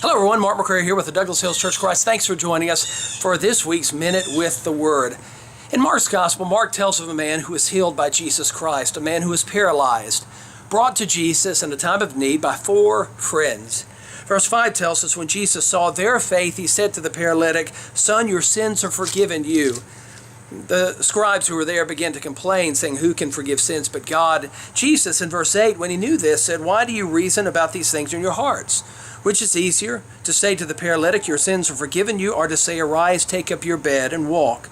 Hello everyone, Mark McCray here with the Douglas Hills Church of Christ. Thanks for joining us for this week's Minute with the Word. In Mark's Gospel, Mark tells of a man who was healed by Jesus Christ, a man who was paralyzed, brought to Jesus in a time of need by 4 friends. Verse 5 tells us, when Jesus saw their faith, he said to the paralytic, "Son, your sins are forgiven you." The scribes who were there began to complain, saying, "Who can forgive sins but God?" Jesus, in verse 8, when he knew this, said, "Why do you reason about these things in your hearts? Which is easier, to say to the paralytic, 'Your sins are forgiven you,' or to say, 'Arise, take up your bed and walk'?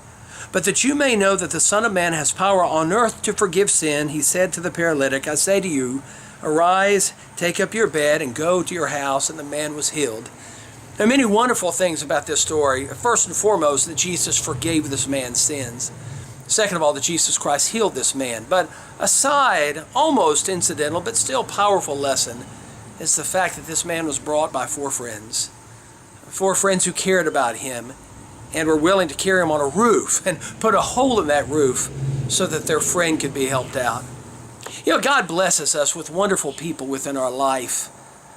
But that you may know that the Son of Man has power on earth to forgive sin," he said to the paralytic, "I say to you, arise, take up your bed, and go to your house." And the man was healed. There are many wonderful things about this story. First and foremost, that Jesus forgave this man's sins. Second of all, that Jesus Christ healed this man. But a side, almost incidental, but still powerful lesson is the fact that this man was brought by 4 friends. 4 friends who cared about him and were willing to carry him on a roof and put a hole in that roof so that their friend could be helped out. You know, God blesses us with wonderful people within our life.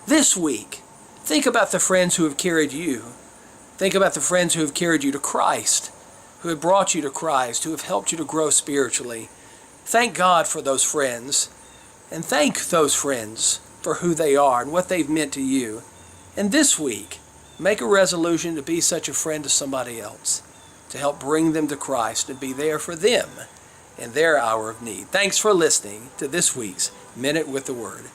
This week, think about the friends who have carried you. Think about the friends who have carried you to Christ, who have brought you to Christ, who have helped you to grow spiritually. Thank God for those friends, and thank those friends for who they are and what they've meant to you. And this week, make a resolution to be such a friend to somebody else, to help bring them to Christ and be there for them in their hour of need. Thanks for listening to this week's Minute with the Word.